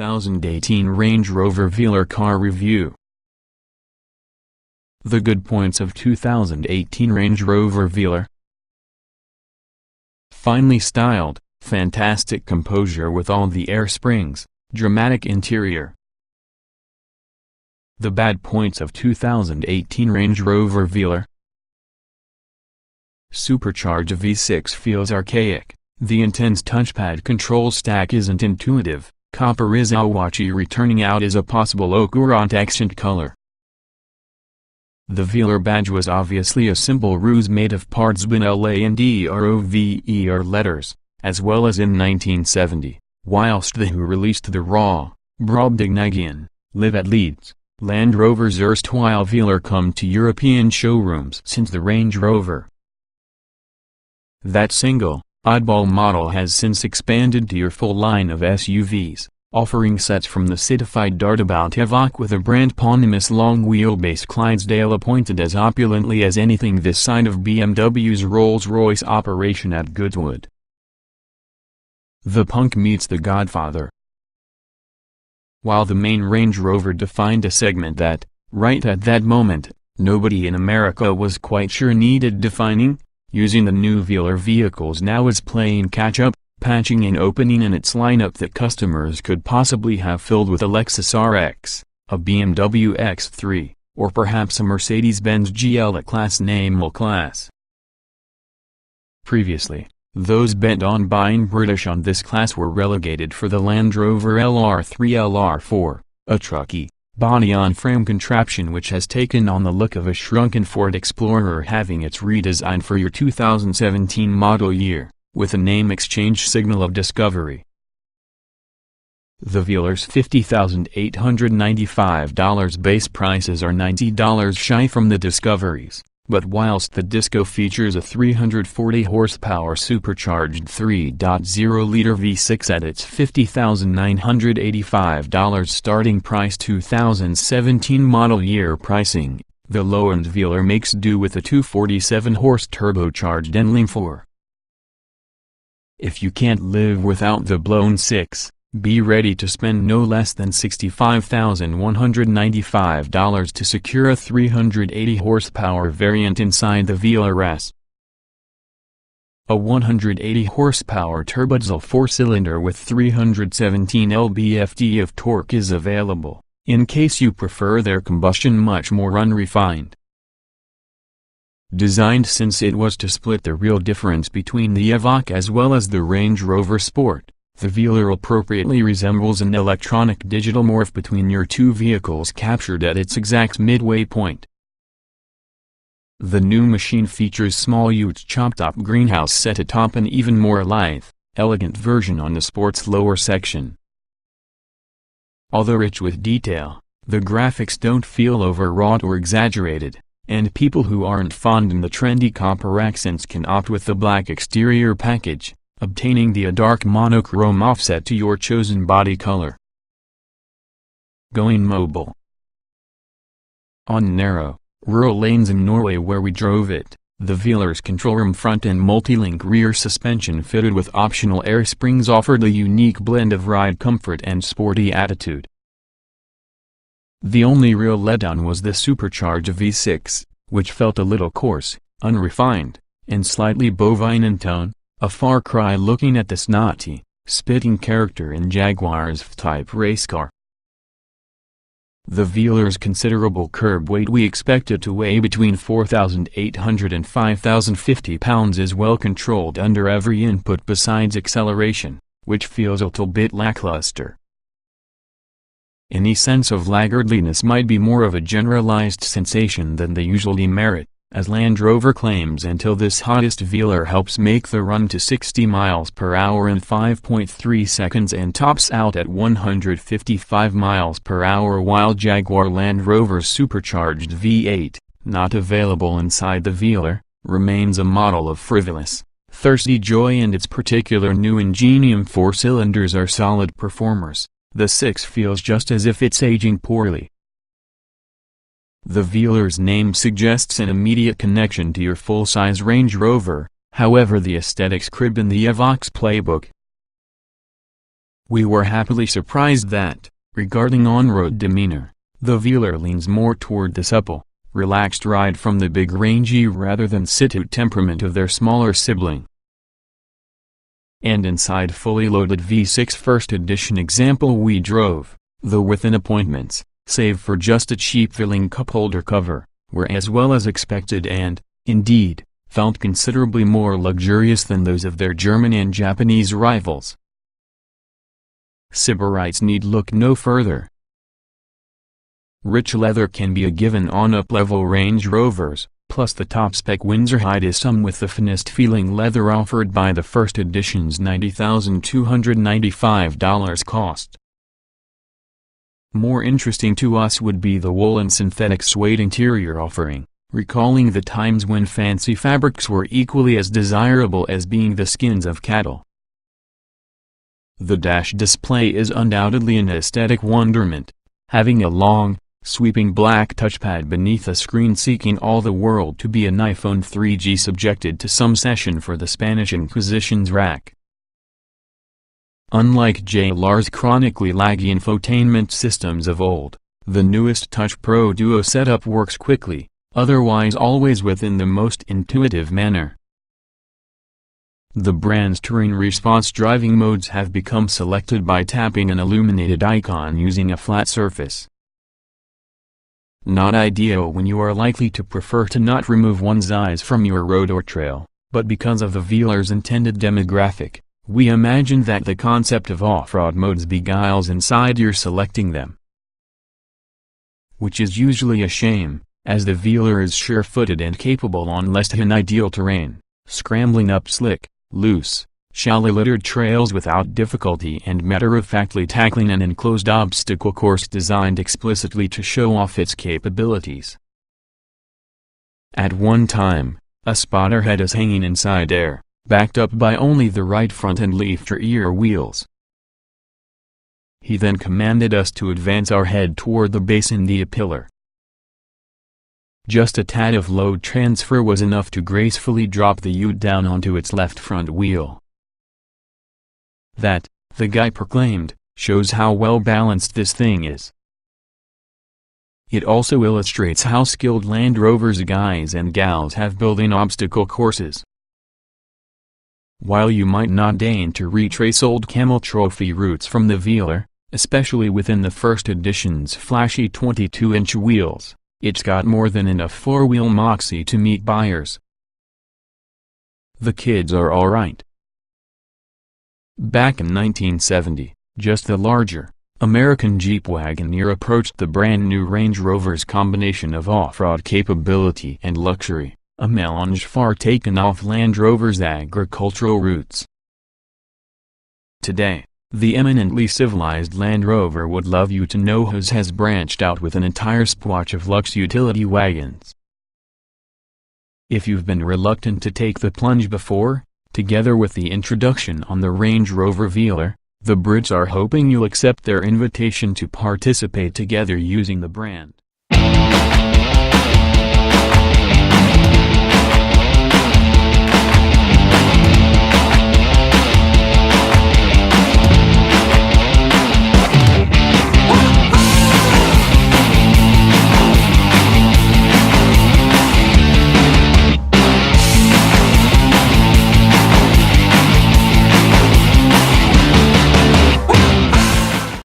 2018 Range Rover Velar car review. The good points of 2018 Range Rover Velar: finely styled, fantastic composure with all the air springs, dramatic interior. The bad points of 2018 Range Rover Velar: supercharged V6 feels archaic, the intense touchpad control stack isn't intuitive, copper is Evoque returning out as a possible ochre or accent color. The Velar badge was obviously a simple ruse made of parts VIN Rover letters, as well as in 1970, whilst the who released the raw, Brobdingnagian, live at Leeds, Land Rover's erstwhile Velar come to European showrooms since the Range Rover. That single, oddball model has since expanded to your full line of SUVs, offering sets from the citified dartabout Evoque with a brand-eponymous long-wheelbase Clydesdale appointed as opulently as anything this side of BMW's Rolls-Royce operation at Goodwood. The punk meets the Godfather. While the main Range Rover defined a segment that, right at that moment, nobody in America was quite sure needed defining, using the new Velar vehicles now as playing catch-up, patching and opening in its lineup that customers could possibly have filled with a Lexus RX, a BMW X3, or perhaps a Mercedes-Benz GL at Class Namal Class. Previously, those bent on buying British on this class were relegated for the Land Rover LR3 LR4, a trucky, body-on-frame contraption which has taken on the look of a shrunken Ford Explorer having its redesign for your 2017 model year, with a name exchange signal of discovery. The Velar's $50,895 base prices are $90 shy from the Discoveries, but whilst the Disco features a 340 horsepower supercharged 3.0-liter V6 at its $50,985 starting price 2017 model year pricing, the low-end Velar makes do with a 247 horse turbocharged NLM4. If you can't live without the blown 6, be ready to spend no less than $65,195 to secure a 380 horsepower variant inside the Velar S. A 180 horsepower turbodiesel 4-cylinder with 317 lb-ft of torque is available, in case you prefer their combustion much more unrefined. Designed since it was to split the real difference between the Evoque as well as the Range Rover Sport, the Velar appropriately resembles an electronic digital morph between your two vehicles captured at its exact midway point. The new machine features small huge chopped-up greenhouse set atop an even more lithe, elegant version on the Sport's lower section. Although rich with detail, the graphics don't feel overwrought or exaggerated, and people who aren't fond in the trendy copper accents can opt with the black exterior package, obtaining the dark monochrome offset to your chosen body color. Going mobile. On narrow, rural lanes in Norway where we drove it, the Velar's control room front and multi-link rear suspension fitted with optional air springs offered a unique blend of ride comfort and sporty attitude. The only real letdown was the supercharged V6, which felt a little coarse, unrefined, and slightly bovine in tone, a far cry looking at the snotty, spitting character in Jaguar's F-Type race car. The Velar's considerable curb weight, we expect it to weigh between 4,800 and 5,050 pounds, is well controlled under every input besides acceleration, which feels a little bit lackluster. Any sense of laggardliness might be more of a generalized sensation than they usually merit, as Land Rover claims, until this hottest Velar helps make the run to 60 miles per hour in 5.3 seconds and tops out at 155 miles per hour, while Jaguar Land Rover's supercharged V8, not available inside the Velar, remains a model of frivolous, thirsty joy, and its particular new Ingenium 4-cylinders are solid performers. The 6 feels just as if it's aging poorly. The Velar's name suggests an immediate connection to your full-size Range Rover, however the aesthetics crib in the Evoque's playbook. We were happily surprised that, regarding on-road demeanor, the Velar leans more toward the supple, relaxed ride from the big rangy rather than sit-out temperament of their smaller sibling. And inside fully loaded V6 first edition example we drove, though within appointments, save for just a cheap filling cup holder cover, were as well as expected and, indeed, felt considerably more luxurious than those of their German and Japanese rivals. Sybarites need look no further. Rich leather can be a given on up-level Range Rovers, plus the top-spec Windsor hide is some with the finest-feeling leather offered by the first edition's $90,295 cost. More interesting to us would be the wool and synthetic suede interior offering, recalling the times when fancy fabrics were equally as desirable as being the skins of cattle. The dash display is undoubtedly an aesthetic wonderment, having a long, sweeping black touchpad beneath a screen seeking all the world to be an iPhone 3G subjected to some session for the Spanish Inquisition's rack. Unlike JLR's chronically laggy infotainment systems of old, the newest Touch Pro Duo setup works quickly, otherwise always within the most intuitive manner. The brand's terrain response driving modes have become selected by tapping an illuminated icon using a flat surface. Not ideal when you are likely to prefer to not remove one's eyes from your road or trail, but because of the Velar's intended demographic, we imagine that the concept of off-road modes beguiles inside you're selecting them. Which is usually a shame, as the Velar is sure-footed and capable on less than ideal terrain, scrambling up slick, loose, shallow-littered trails without difficulty and matter-of-factly tackling an enclosed obstacle course designed explicitly to show off its capabilities. At one time, a spotter had us hanging inside air, backed up by only the right front and left rear wheels. He then commanded us to advance our head toward the base in the pillar. Just a tad of load transfer was enough to gracefully drop the ute down onto its left front wheel. That, the guy proclaimed, shows how well balanced this thing is. It also illustrates how skilled Land Rover's guys and gals have building obstacle courses. While you might not deign to retrace old Camel Trophy routes from the Velar, especially within the first edition's flashy 22-inch wheels, it's got more than enough four-wheel moxie to meet buyers. The kids are alright. Back in 1970, just the larger, American Jeep Wagoneer approached the brand-new Range Rover's combination of off-road capability and luxury, a melange far taken off Land Rover's agricultural roots. Today, the eminently civilized Land Rover would love you to know has branched out with an entire splotch of luxe utility wagons. If you've been reluctant to take the plunge before, together with the introduction on the Range Rover Velar, the Brits are hoping you'll accept their invitation to participate together using the brand.